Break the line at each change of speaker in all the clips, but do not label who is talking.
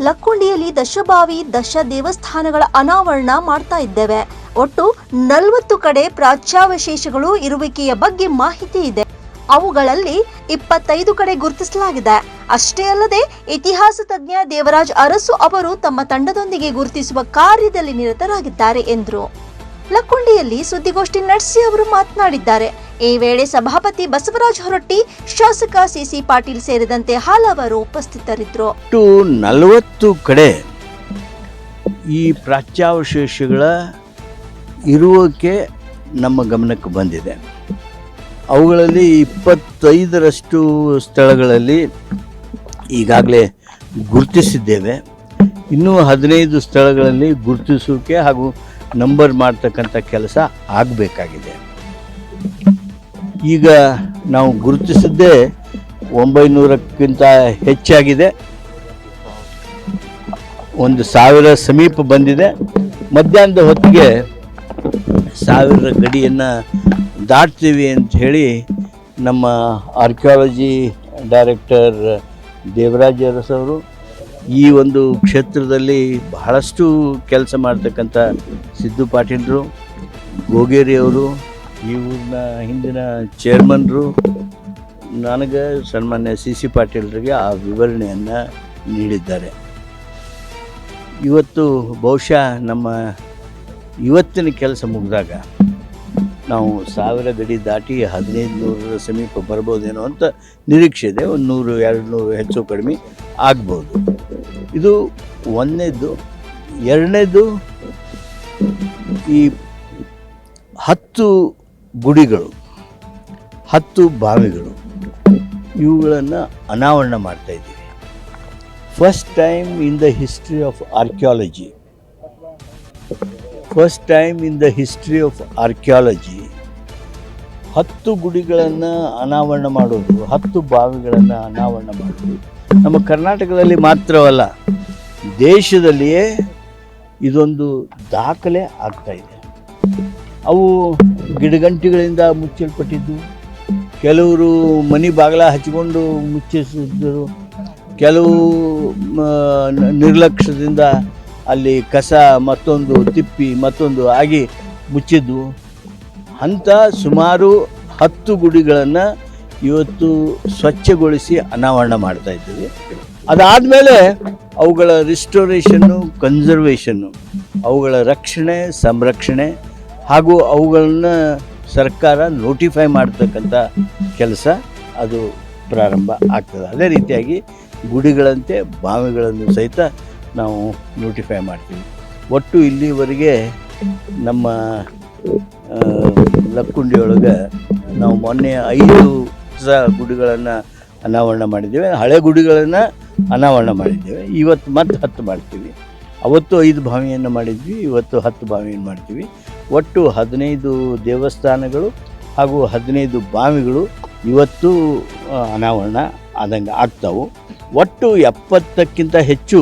ಲಕ್ಕುಂಡಿಯಲ್ಲಿ ದಶಭಾವಿ ದಶ ದೇವಸ್ಥಾನಗಳ ಅನಾವರಣ ಮಾಡ್ತಾ ಇದ್ದೇವೆ. ಒಟ್ಟು 40 ಕಡೆ ಪ್ರಾಚ್ಯಾವಶೇಷಗಳು ಇರುವಿಕೆಯ ಬಗ್ಗೆ ಮಾಹಿತಿ ಇದೆ. ಅವುಗಳಲ್ಲಿ 25 ಕಡೆ ಗುರುತಿಸಲಾಗಿದೆ. ಅಷ್ಟೇ ಅಲ್ಲದೆ ಇತಿಹಾಸ ತಜ್ಞ ದೇವರಾಜ್ ಅರಸು ಅವರು ತಮ್ಮ ತಂಡದೊಂದಿಗೆ ಗುರುತಿಸುವ ಕಾರ್ಯದಲ್ಲಿ ನಿರತರಾಗಿದ್ದಾರೆ ಎಂದರು. ಲಕ್ಕುಂಡಿಯಲ್ಲಿ ಸುದ್ದಿಗೋಷ್ಠಿ ನಡೆಸಿ ಅವರು ಮಾತನಾಡಿದ್ದಾರೆ. ಈ ವೇಳೆ ಸಭಾಪತಿ ಬಸವರಾಜ ಹೊರಟ್ಟಿ, ಶಾಸಕ ಸಿಸಿ ಪಾಟೀಲ್ ಸೇರಿದಂತೆ ಹಲವರು ಉಪಸ್ಥಿತರಿದ್ದರು.
40 ಕಡೆ ಈ ಪ್ರಾಚ್ಯಾವಶೇಷಗಳ ಇರುವಿಕೆ ನಮ್ಮ ಗಮನಕ್ಕೆ ಬಂದಿದೆ. ಅವುಗಳಲ್ಲಿ 25ರಷ್ಟು ಸ್ಥಳಗಳಲ್ಲಿ ಈಗಾಗಲೇ ಗುರುತಿಸಿದ್ದೇವೆ. ಇನ್ನೂ 15 ಸ್ಥಳಗಳಲ್ಲಿ ಗುರುತಿಸೋಕೆ ಹಾಗೂ ನಂಬರ್ ಮಾಡ್ತಕ್ಕಂಥ ಕೆಲಸ ಆಗಬೇಕಾಗಿದೆ. ಈಗ ನಾವು ಗುರುತಿಸಿದ್ದೇ 900ಕ್ಕಿಂತ ಹೆಚ್ಚಾಗಿದೆ. 1000 ಸಮೀಪ ಬಂದಿದೆ. ಮಧ್ಯಾಹ್ನದ ಹೊತ್ತಿಗೆ 1000 ಗಡಿಯನ್ನು ದಾಟ್ತೀವಿ ಅಂತ ಹೇಳಿ ನಮ್ಮ ಆರ್ಕಿಯಾಲಜಿ ಡೈರೆಕ್ಟರ್ ದೇವರಾಜ್ ಅರಸ್ ಅವರು, ಈ ಒಂದು ಕ್ಷೇತ್ರದಲ್ಲಿ ಬಹಳಷ್ಟು ಕೆಲಸ ಮಾಡ್ತಕ್ಕಂಥ ಸಿದ್ದು ಪಾಟೀಲ್ರು, ಗೋಗೇರಿಯವರು, ಈ ಊರಿನ ಹಿಂದಿನ ಚೇರ್ಮನ್ರು, ನನಗೆ ಸನ್ಮಾನ್ಯ ಸಿ ಪಾಟೀಲ್ರಿಗೆ ಆ ವಿವರಣೆಯನ್ನು ನೀಡಿದ್ದಾರೆ. ಇವತ್ತು ಬಹುಶಃ ನಮ್ಮ ಇವತ್ತಿನ ಕೆಲಸ ಮುಗಿದಾಗ ನಾವು 1000 ಗಡಿ ದಾಟಿ 1500 ಸಮೀಪ ಬರ್ಬೋದೇನೋ ಅಂತ ನಿರೀಕ್ಷೆ ಇದೆ. 100-200 ಹೆಚ್ಚು ಕಡಿಮೆ ಆಗ್ಬೋದು. ಇದು ಒಂದನೇದು. ಎರಡನೇದು, ಈ 10 ಗುಡಿಗಳು, 10 ಬಾವಿಗಳು, ಇವುಗಳನ್ನು ಅನಾವರಣ ಮಾಡ್ತಾಯಿದ್ದೀವಿ. First time in the history of archaeology, 10 ಗುಡಿಗಳನ್ನು ಅನಾವರಣ ಮಾಡೋದು, 10 ಬಾವಿಗಳನ್ನು ಅನಾವರಣ ಮಾಡೋದು ನಮ್ಮ ಕರ್ನಾಟಕದಲ್ಲಿ ಮಾತ್ರವಲ್ಲ, ದೇಶದಲ್ಲಿಯೇ ಇದೊಂದು ದಾಖಲೆ ಆಗ್ತಾಯಿದೆ. ಅವು ಗಿಡಗಂಟಿಗಳಿಂದ ಮುಚ್ಚಲ್ಪಟ್ಟಿದ್ದು, ಕೆಲವರು ಮನೆ ಬಾಗಿಲ ಹಚ್ಚಿಕೊಂಡು ಮುಚ್ಚಿಸಿದ್ದರು, ಕೆಲವು ನಿರ್ಲಕ್ಷ್ಯದಿಂದ ಅಲ್ಲಿ ಕಸ ಮತ್ತೊಂದು ತಿಪ್ಪಿ ಮತ್ತೊಂದು ಆಗಿ ಮುಚ್ಚಿದ್ದು. ಅಂಥ ಸುಮಾರು 10 ಗುಡಿಗಳನ್ನು ಇವತ್ತು ಸ್ವಚ್ಛಗೊಳಿಸಿ ಅನಾವರಣ ಮಾಡ್ತಾ ಇದ್ದೀವಿ. ಅದಾದಮೇಲೆ ಅವುಗಳ ರಿಸ್ಟೋರೇಷನ್ನು, ಕನ್ಸರ್ವೇಷನ್ನು, ಅವುಗಳ ರಕ್ಷಣೆ, ಸಂರಕ್ಷಣೆ ಹಾಗೂ ಅವುಗಳನ್ನು ಸರ್ಕಾರ ನೋಟಿಫೈ ಮಾಡ್ತಕ್ಕಂಥ ಕೆಲಸ ಅದು ಪ್ರಾರಂಭ ಆಗ್ತದೆ. ಅದೇ ರೀತಿಯಾಗಿ ಗುಡಿಗಳಂತೆ ಬಾವಿಗಳನ್ನು ಸಹಿತ ನಾವು ನೋಟಿಫೈ ಮಾಡ್ತೀವಿ. ಒಟ್ಟು ಇಲ್ಲಿವರೆಗೆ ನಮ್ಮ ಲಕ್ಕುಂಡಿಯೊಳಗೆ ನಾವು ಮೊನ್ನೆ 5 ಗುಡಿಗಳನ್ನು ಅನಾವರಣ ಮಾಡಿದ್ದೇವೆ, ಹಳೆ ಗುಡಿಗಳನ್ನು ಅನಾವರಣ ಮಾಡಿದ್ದೇವೆ. ಇವತ್ತು ಮತ್ತೆ 10 ಮಾಡ್ತೀವಿ. ಅವತ್ತು 5 ಬಾವಿಯನ್ನು ಮಾಡಿದ್ವಿ, ಇವತ್ತು 10 ಬಾವಿಯನ್ನು ಮಾಡ್ತೀವಿ. ಒಟ್ಟು 15 ದೇವಸ್ಥಾನಗಳು ಹಾಗೂ 15 ಬಾವಿಗಳು ಇವತ್ತು ಅನಾವರಣ ಆದಂಗೆ ಆಗ್ತಾವು. ಒಟ್ಟು 70ಕ್ಕಿಂತ ಹೆಚ್ಚು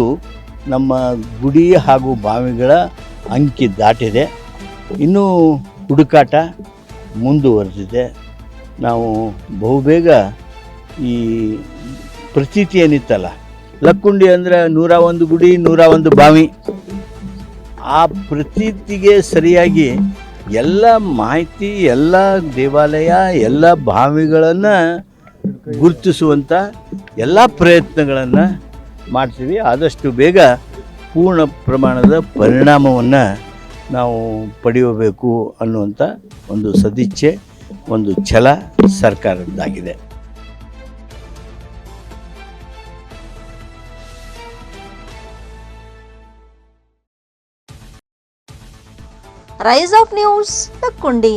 ನಮ್ಮ ಗುಡಿ ಹಾಗೂ ಬಾವಿಗಳ ಅಂಕಿ ದಾಟಿದೆ. ಇನ್ನೂ ಹುಡುಕಾಟ ಮುಂದುವರೆದಿದೆ. ನಾವು ಬಹುಬೇಗ ಈ ಪ್ರತೀತಿ ಏನಿತ್ತಲ್ಲ, ಲಕ್ಕುಂಡಿ ಅಂದರೆ 101 ಗುಡಿ 101 ಬಾವಿ, ಆ ಪ್ರತೀತಿಗೆ ಸರಿಯಾಗಿ ಎಲ್ಲ ಮಾಹಿತಿ, ಎಲ್ಲ ದೇವಾಲಯ, ಎಲ್ಲ ಬಾವಿಗಳನ್ನು ಗುರುತಿಸುವಂಥ ಎಲ್ಲ ಪ್ರಯತ್ನಗಳನ್ನು ಮಾಡ್ತೀವಿ. ಆದಷ್ಟು ಬೇಗ ಪೂರ್ಣ ಪ್ರಮಾಣದ ಪರಿಣಾಮವನ್ನು ನಾವು ಪಡೆಯಬೇಕು ಅನ್ನುವಂಥ ಒಂದು ಸದಿಚ್ಛೆ, ಒಂದು ಛಲ ಸರ್ಕಾರದ್ದಾಗಿದೆ.
Rise of news, Lakkundi.